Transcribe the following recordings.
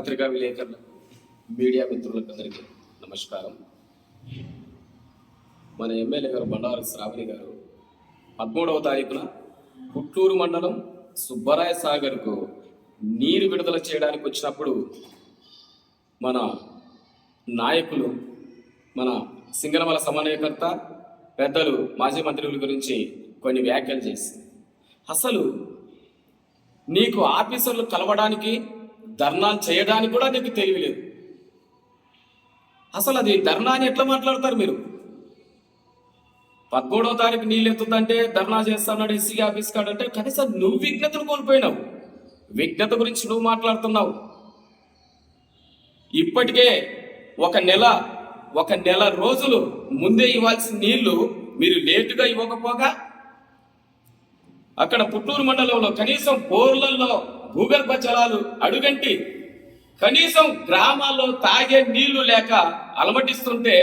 పత్రికా విలేకరులకు, మీడియా మిత్రులకందరికీ నమస్కారం. మన ఎమ్మెల్యే గారు బండారు శ్రావణి గారు 13వ తారీఖున పుట్టూరు మండలం సుబ్బరాయ సాగర్కు నీరు విడుదల చేయడానికి వచ్చినప్పుడు మన నాయకులు, మన సింగనమల సమన్వయకర్త పెద్దలు, మాజీ మంత్రుల గురించి కొన్ని వ్యాఖ్యలు చేసి, అసలు నీకు ఆఫీసర్లు కలవడానికి, ధర్నాలు చేయడానికి కూడా నీకు తెలియలేదు. అసలు అది ధర్నా అని ఎట్లా మాట్లాడతారు మీరు? 13వ తారీఖు నీళ్ళు ఎత్తుతుందంటే ధర్నా చేస్తున్నాడు ఎస్సీ ఆఫీస్ కాడంటే కనీసం నువ్వు విజ్ఞతను కోల్పోయినావు. విజ్ఞత గురించి నువ్వు మాట్లాడుతున్నావు. ఇప్పటికే ఒక నెల రోజులు ముందే ఇవ్వాల్సిన నీళ్లు మీరు లేటుగా ఇవ్వకపోగా అక్కడ పుట్టూరు మండలంలో కనీసం బోర్లలో భూగర్భ జలాలు అడుగంటి కనీసం గ్రామాల్లో తాగే నీళ్లు లేక అలమటిస్తుంటే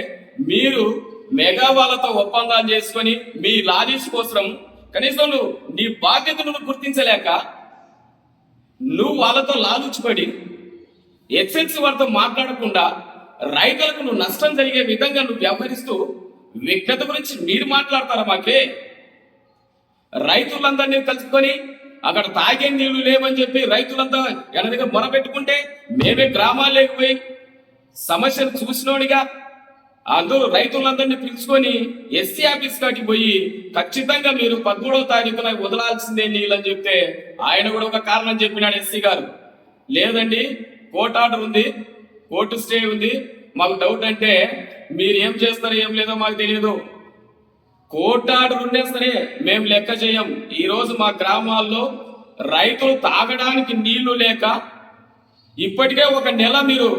మీరు మెగావాలతో ఒప్పందాలు చేసుకొని మీ లారీస్ కోసం కనీసం నువ్వు నీ బాధ్యతను గుర్తించలేక నువ్వు వాళ్ళతో లాలుచిపడి ఎక్సెల్సీ వారితో మాట్లాడకుండా రైతులకు నువ్వు నష్టం జరిగే విధంగా నువ్వు వ్యవహరిస్తూ విజ్ఞత గురించి మీరు మాట్లాడతారా? మాకే రైతులందరినీ కలుసుకొని అక్కడ తాగే నీళ్లు లేవని చెప్పి రైతులంతా ఎనదిగా మొరపెట్టుకుంటే మేమే గ్రామాల్లోకి పోయి సమస్యను చూసినోడిగా అందరూ రైతులందరినీ పిలుచుకొని ఎస్సీ ఆఫీస్ కాటికి పోయి ఖచ్చితంగా మీరు 13వ తారీఖున వదలాల్సిందే నీళ్ళు అని చెప్తే ఆయన కూడా ఒక కారణం చెప్పినాడు ఎస్సీ గారు. లేదండి, కోర్టు ఆర్డర్ ఉంది, కోర్టు స్టే ఉంది, మాకు డౌట్ అంటే మీరు ఏం చేస్తారో ఏం లేదో మాకు తెలియదు. కోర్టు ఆర్డర్ ఉండే సరే మేము లెక్క చేయం. ఈరోజు మా గ్రామాల్లో రైతులు తాగడానికి నీళ్లు లేక ఇప్పటికే ఒక నెల మీరు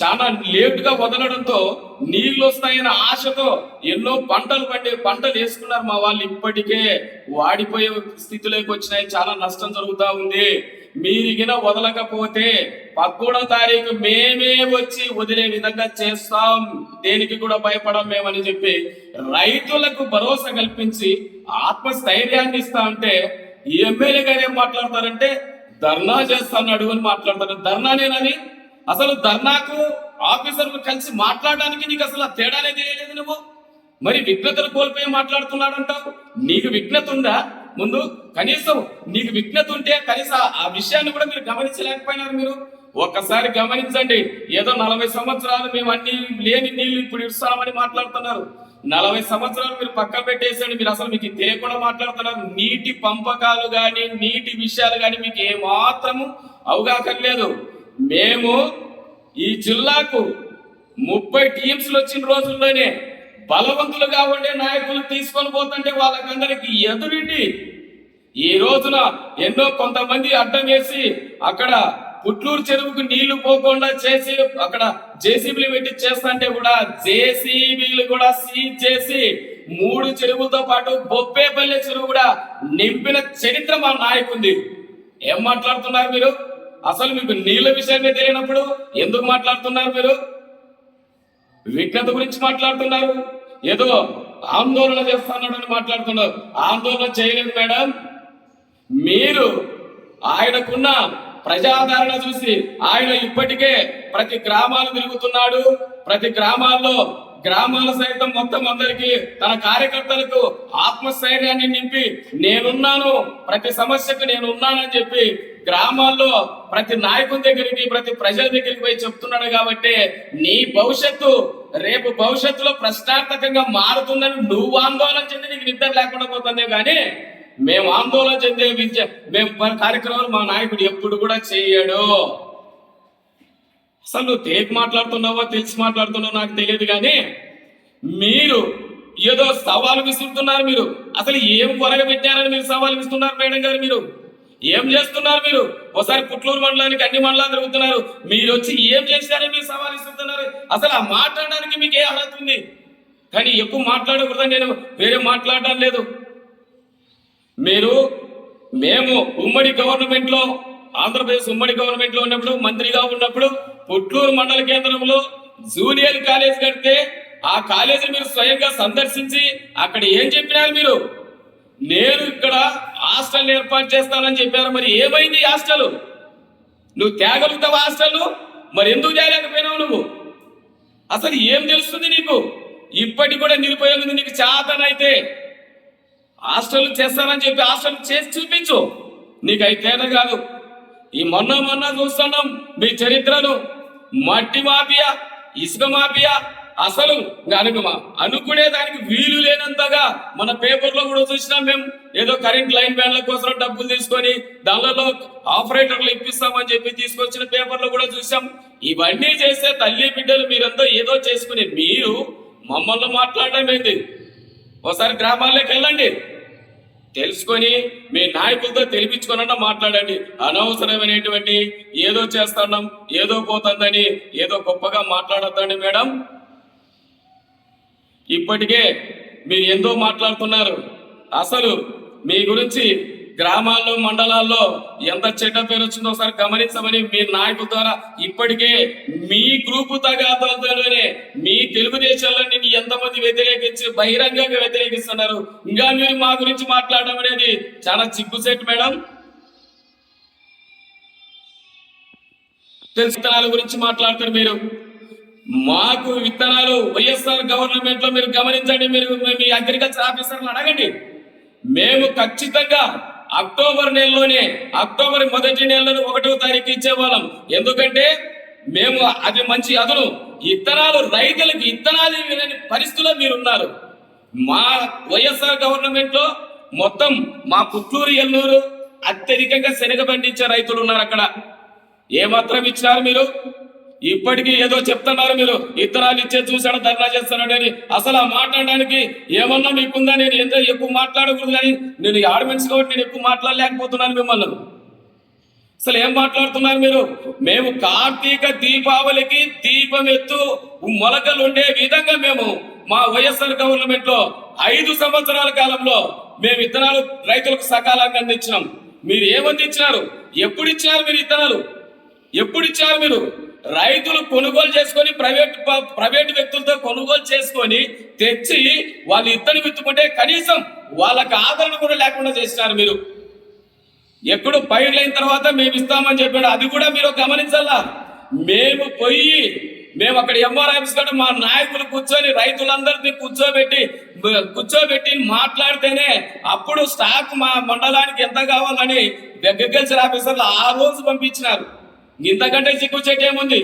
చాలా లేటుగా వదలడంతో నీళ్లు వస్తాయన్న ఆశతో ఎన్నో పంటలు వేసుకున్నారు మా వాళ్ళు. ఇప్పటికే వాడిపోయే స్థితిలోకి వచ్చినాయి, చాలా నష్టం జరుగుతూ ఉంది. మీరిగిన వదలకపోతే 13వ తారీఖు మేమే వచ్చి వదిలే విధంగా చేస్తాం, దేనికి కూడా భయపడం మేమని చెప్పి రైతులకు భరోసా కల్పించి ఆత్మస్థైర్యాన్ని ఇస్తా అంటే ఈ ఎమ్మెల్యే గారు ఏం మాట్లాడతారంటే ధర్నా చేస్తాడు అని మాట్లాడతారు. ధర్నానేనది? అసలు ధర్నాకు ఆఫీసర్లు కలిసి మాట్లాడడానికి నీకు అసలు తేడానే తెలియలేదు. నువ్వు మరి విజ్ఞతను కోల్పోయి మాట్లాడుతున్నాడు అంటావు. నీకు విజ్ఞత ఉందా? ముందు కనీసం నీకు విజ్ఞత ఉంటే కనీసం ఆ విషయాన్ని కూడా మీరు గమనించలేకపోయినారు. మీరు ఒక్కసారి గమనించండి. ఏదో 40 సంవత్సరాలు మేము అన్ని లేని నీళ్లు ఇప్పుడు ఇస్తామని మాట్లాడుతున్నారు. 40 సంవత్సరాలు మీరు పక్క పెట్టేసండి. మీరు అసలు మీకు తెలియకుండా మాట్లాడుతున్నారు. నీటి పంపకాలు కానీ నీటి విషయాలు కానీ మీకు ఏమాత్రము అవగాహన లేదు. మేము ఈ జిల్లాకు 30 టీమ్స్లు వచ్చిన రోజుల్లోనే బలవంతులుగా ఉండే నాయకులు తీసుకొని పోతుంటే వాళ్ళకందరికి ఎదురింటి ఈ రోజున ఎన్నో కొంతమంది అడ్డం వేసి అక్కడ పుట్లూరు చెరువుకు నీళ్లు పోకుండా చేసి అక్కడ జేసీబీలు పెట్టి చేస్తుంటే కూడా జేసీబీలు కూడా సీజ్ చేసి 3 చెరువులతో పాటు బొప్పేపల్లె చెరువు కూడా నింపిన చరిత్ర మా నాయకుంది. ఏం మాట్లాడుతున్నారు మీరు? అసలు మీకు నీళ్ల విషయమే తెలియనప్పుడు ఎందుకు మాట్లాడుతున్నారు? మీరు విజ్ఞత గురించి మాట్లాడుతున్నారు. ఏదో ఆందోళన చేస్తున్నాడు అని మాట్లాడుతున్నారు. ఆందోళన చేయలేదు మేడం. మీరు ఆయనకున్న ప్రజాదరణ చూసి ఆయన ఇప్పటికే ప్రతి గ్రామాలు తిరుగుతున్నాడు. ప్రతి గ్రామాల సైతం మొత్తం అందరికీ తన కార్యకర్తలకు ఆత్మస్థైర్యాన్ని నింపి నేనున్నాను, ప్రతి సమస్యకు నేను ఉన్నానని చెప్పి గ్రామాల్లో ప్రతి నాయకుని దగ్గరికి, ప్రతి ప్రజల దగ్గరికి పోయి చెప్తున్నాడు. కాబట్టి నీ భవిష్యత్తు రేపు భవిష్యత్తులో ప్రశ్నార్థకంగా మారుతుందని నువ్వు ఆందోళన చెంది నీకు నిద్ర లేకుండా పోతుందే కానీ మేము ఆందోళన చెందే మేము కార్యక్రమాలు మా నాయకుడు ఎప్పుడు కూడా చేయడు. అసలు నువ్వు తెలియక మాట్లాడుతున్నావో తెలిసి మాట్లాడుతున్నావో నాకు తెలియదు కానీ మీరు ఏదో సవాలు విసురుతున్నారు. మీరు అసలు ఏం కొరగ పెట్టారని మీరు సవాలు విస్తున్నారు మేడం గారు? మీరు ఏం చేస్తున్నారు? మీరు ఒకసారి పుట్లూరు మండలానికి అన్ని మండలాలు తిరుగుతున్నారు. మీరు వచ్చి ఏం చేశారని మీరు సవాలు ఇస్తున్నారు? అసలు ఆ మాట్లాడడానికి మీకు ఏ అర్హత ఉంది? కానీ ఎక్కువ మాట్లాడకూడదని నేను వేరే మాట్లాడడం లేదు. మేము ఉమ్మడి గవర్నమెంట్ లో, ఆంధ్రప్రదేశ్ ఉమ్మడి గవర్నమెంట్ లో ఉన్నప్పుడు, మంత్రిగా ఉన్నప్పుడు పుట్లూరు మండల కేంద్రంలో జూనియర్ కాలేజ్ కడితే ఆ కాలేజీ మీరు స్వయంగా సందర్శించి అక్కడ ఏం చెప్పినారు? మీరు నేను ఇక్కడ హాస్టల్ ఏర్పాటు చేస్తానని చెప్పారు. మరి ఏమైంది హాస్టల్? నువ్వు తేగలుగుతావా హాస్టల్? మరి ఎందుకు చేయలేకపోయినావు నువ్వు? అసలు ఏం తెలుస్తుంది నీకు? ఇప్పటికి కూడా నిరుపయోగం. నీకు చేతనైతే హాస్టల్ చేస్తానని చెప్పి హాస్టల్ చేసి చూపించు. నీకైతేనే కాదు. ఈ మొన్న చూస్తున్నాం మీ చరిత్రను. మట్టి మాఫియా, ఇసుక మాఫియా, అసలు అనుకునే దానికి వీలు లేనంతగా మన పేపర్లో కూడా చూసినాం మేము. ఏదో కరెంట్ లైన్ మ్యాన్ల కోసం డబ్బులు తీసుకొని దానిలో ఆపరేటర్లు ఇప్పిస్తామని చెప్పి తీసుకొచ్చిన పేపర్లో కూడా చూసాం. ఇవన్నీ చేస్తే తల్లి బిడ్డలు మీరంతా ఏదో చేసుకుని మీరు మమ్మల్ని మాట్లాడడం ఏంటి? ఒకసారి గ్రామాల్లోకి వెళ్ళండి, తెలుసుకొని మీ నాయకులతో తెలిపించుకోనన్నా మాట్లాడండి. అనవసరమైనటువంటి ఏదో చేస్తున్నాం, ఏదో పోతుందని ఏదో గొప్పగా మాట్లాడొద్దండి మేడం. ఇప్పటికే మీరు ఎంతో మాట్లాడుతున్నారు. అసలు మీ గురించి గ్రామాల్లో మండలాల్లో ఎంత చెడ్డ పేరు వచ్చిందో ఒకసారి గమనించమని మీ నాయకుల ద్వారా ఇప్పటికే మీ గ్రూపు తగాదాలతోనే మీ తెలుగుదేశాలన్నీ ఎంతమంది వ్యతిరేకించి బహిరంగంగా వ్యతిరేకిస్తున్నారు. ఇంకా మీరు మా గురించి మాట్లాడడం అనేది చాలా సిగ్గుసేట్ మేడం. విత్తనాల గురించి మాట్లాడతారు మీరు. మాకు విత్తనాలు వైఎస్ఆర్ గవర్నమెంట్ లో మీరు గమనించండి. మీరు మీ అగ్రికల్చర్ ఆఫీసర్లు అడగండి. మేము ఖచ్చితంగా అక్టోబర్ నెలలోనే, అక్టోబర్ మొదటి నెలలో 1వ తారీఖు ఇచ్చేవాళ్ళం. ఎందుకంటే మేము అది మంచి అదును. విత్తనాలు రైతులకు విత్తనాలు ఇవ్వలేని పరిస్థితుల్లో మీరున్నారు. మా వైఎస్ఆర్ గవర్నమెంట్ లో మొత్తం మా పుత్తూరు, ఎల్లూరు అత్యధికంగా శనగ పండించే రైతులు ఉన్నారు. అక్కడ ఏమాత్రం ఇచ్చినారు మీరు? ఇప్పటికీ ఏదో చెప్తున్నారు మీరు, ఇత్తనాలు ఇచ్చే చూసాడు ధర్నా చేస్తున్నాడు అని. అసలు ఆ మాట్లాడడానికి ఏమన్నా మీకుందా? నేను ఎంత ఎక్కువ మాట్లాడకూడదు కానీ నేను ఆర్డినెన్స్ కాబట్టి నేను ఎక్కువ మాట్లాడలేకపోతున్నాను మిమ్మల్ని. అసలు ఏం మాట్లాడుతున్నారు మీరు? మేము కార్తీక దీపావళికి దీపం ఎత్తు మొలకలు ఉండే విధంగా మేము మా వైఎస్ఆర్ గవర్నమెంట్ లో 5 సంవత్సరాల కాలంలో మేము విత్తనాలు రైతులకు సకాలంగా అందించినాం. మీరు ఏమందించినారు? ఎప్పుడు ఇచ్చినారు మీరు విత్తనాలు? ఎప్పుడు ఇచ్చారు మీరు? రైతులు కొనుగోలు చేసుకొని ప్రైవేట్ వ్యక్తులతో కొనుగోలు చేసుకొని తెచ్చి వాళ్ళు ఇత్తనం విత్తుకుంటే కనీసం వాళ్ళకి ఆదరణ కూడా లేకుండా చేసినారు మీరు. ఎప్పుడు పైర్లైన తర్వాత మేము ఇస్తామని చెప్పాడు, అది కూడా మీరు గమనించాలా. మేము అక్కడ ఎంఆర్ ఆఫీస్ కాడ మా నాయకులు కూర్చొని రైతులందరినీ కూర్చోబెట్టి మాట్లాడితేనే అప్పుడు స్టాక్ మా మండలానికి ఎంత కావాలని అగ్రికల్చర్ ఆఫీసర్లు ఆ రోజు పంపించినారు. ఇంతకంటే సిగ్గుచేట ఏముంది?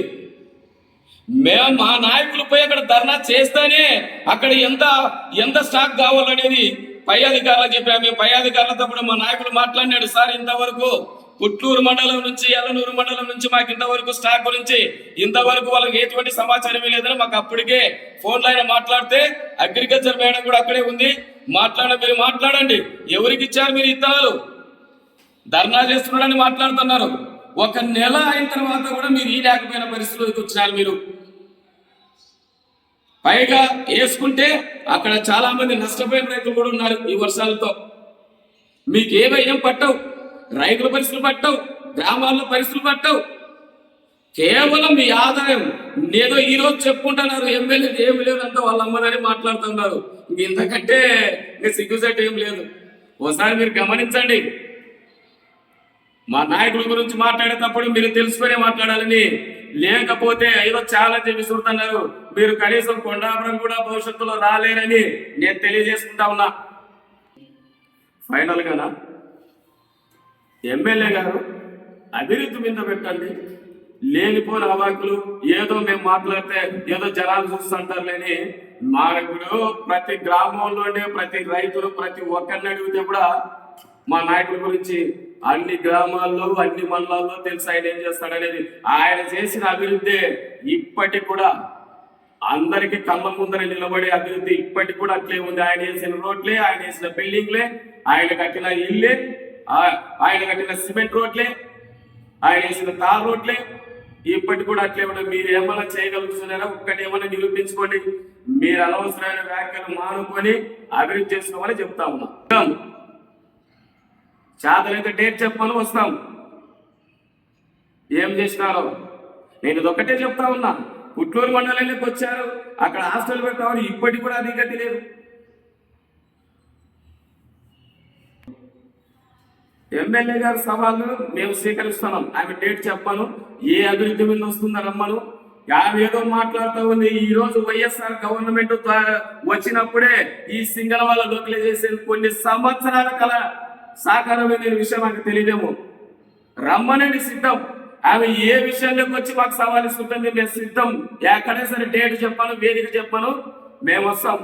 మేము మా నాయకులు పోయి అక్కడ ధర్నా చేస్తేనే అక్కడ ఎంత స్టాక్ కావాలనేది పై అధికారులకు చెప్పాము. మేము పై అధికారులతో కూడా మా నాయకులు మాట్లాడినాడు. సార్, ఇంతవరకు పుట్లూరు మండలం నుంచి, ఎల్లనూరు మండలం నుంచి మాకు ఇంతవరకు స్టాక్ గురించి ఇంతవరకు వాళ్ళకి ఎటువంటి సమాచారం లేదని మాకు అప్పటికే ఫోన్ లైన్ మాట్లాడితే అగ్రికల్చర్ మేడం కూడా అక్కడే ఉంది. మీరు మాట్లాడండి. ఎవరికి ఇచ్చారు మీరు ఇత్తనాలు? ధర్నా చేస్తున్నాడని మాట్లాడుతున్నారు. 1 నెల అయిన తర్వాత కూడా మీరు ఈ లేకపోయిన పరిస్థితుల్లోకి వచ్చినారు మీరు. పైగా వేసుకుంటే అక్కడ చాలా మంది నష్టపోయిన రైతులు కూడా ఉన్నారు ఈ వర్షాలతో. మీకు ఏం పట్టవు, రైతుల పరిస్థితులు పట్టవు, గ్రామాల్లో పరిస్థితులు పట్టవు. కేవలం మీ ఆదాయం ఏదో ఈ రోజు చెప్పుకుంటున్నారు. ఎమ్మెల్యే ఏమి లేదు అంతా వాళ్ళ అమ్మదని మాట్లాడుతున్నారు. ఇంతకంటే సిగ్గుసేట్ ఏం లేదు. ఒకసారి మీరు గమనించండి. మా నాయకుల గురించి మాట్లాడేటప్పుడు మీరు తెలుసుకునే మాట్లాడాలని, లేకపోతే ఏదో ఛాలెంజ్ విసురుతున్నారు. మీరు కనీసం కొండాపురం కూడా భవిష్యత్తులో రాలేరని నేను తెలియజేసుకుంటా ఉన్నా. ఫైనల్ గానా ఎమ్మెల్యే గారు అభివృద్ధి మీద పెట్టండి. లేనిపోయిన అవాకులు ఏదో మేము మాట్లాడితే ఏదో జనాలు చూస్తుంటారు లేని, మా ఇప్పుడు ప్రతి గ్రామంలోనే ప్రతి రైతులు ప్రతి ఒక్కరిని అడిగితే కూడా మా నాయకుల గురించి అన్ని గ్రామాల్లో అన్ని మండలాల్లో తెలుసు ఆయన ఏం చేస్తాడనేది. ఆయన చేసిన అభివృద్ధి ఇప్పటికి కూడా అందరికి కళ్ళ ముందర నిలబడే అభివృద్ధి ఇప్పటికి కూడా అట్లే ఉంది. ఆయన వేసిన రోడ్లే, ఆయన వేసిన బిల్డింగ్లే, ఆయన కట్టిన ఇల్లే, ఆయన కట్టిన సిమెంట్ రోడ్లే, ఆయన వేసిన తార్ రోడ్లే ఇప్పటికి కూడా అట్లే ఉన్నాయి. మీరు ఏమైనా చేయగలుగుతున్నారా? ఒక్కటి ఏమైనా నిరూపించుకోండి. మీరు అనవసరమైన వ్యాఖ్యలు మానుకొని అభివృద్ధి చేసుకోమని చెప్తా ఉన్నాం. చేతనైతే డేట్ చెప్పమని వస్తాం. ఏం చేసినారో నేను ఇదొక్కటే చెప్తా ఉన్నా. పుట్లూరు మండలానికి వచ్చారు, అక్కడ హాస్టల్ పెడతామని ఇప్పటికి కూడా అది గతి లేదు. ఎమ్మెల్యే గారి సవాళ్ళు మేము స్వీకరిస్తున్నాం. ఆమె డేట్ చెప్పాను, ఏ అభివృద్ధి మీద వస్తుందని రమ్మను. ఆమె ఏదో మాట్లాడుతూ ఉంది. ఈ రోజు వైఎస్ఆర్ గవర్నమెంట్ వచ్చినప్పుడే ఈ సింగల్ వాళ్ళ లోకలైజేషన్ కొన్ని సంవత్సరాల కల సాకారమైన విషయం నాకు తెలియదేమో. రమ్మనండి, సిద్ధం. ఆమె ఏ విషయంలోకి వచ్చి మాకు సవాల్ ఇస్తుంటుంది, మేము సిద్ధం. ఎక్కడే సరే డేట్ చెప్పాను, వేదిక చెప్పాను, మేము వస్తాం.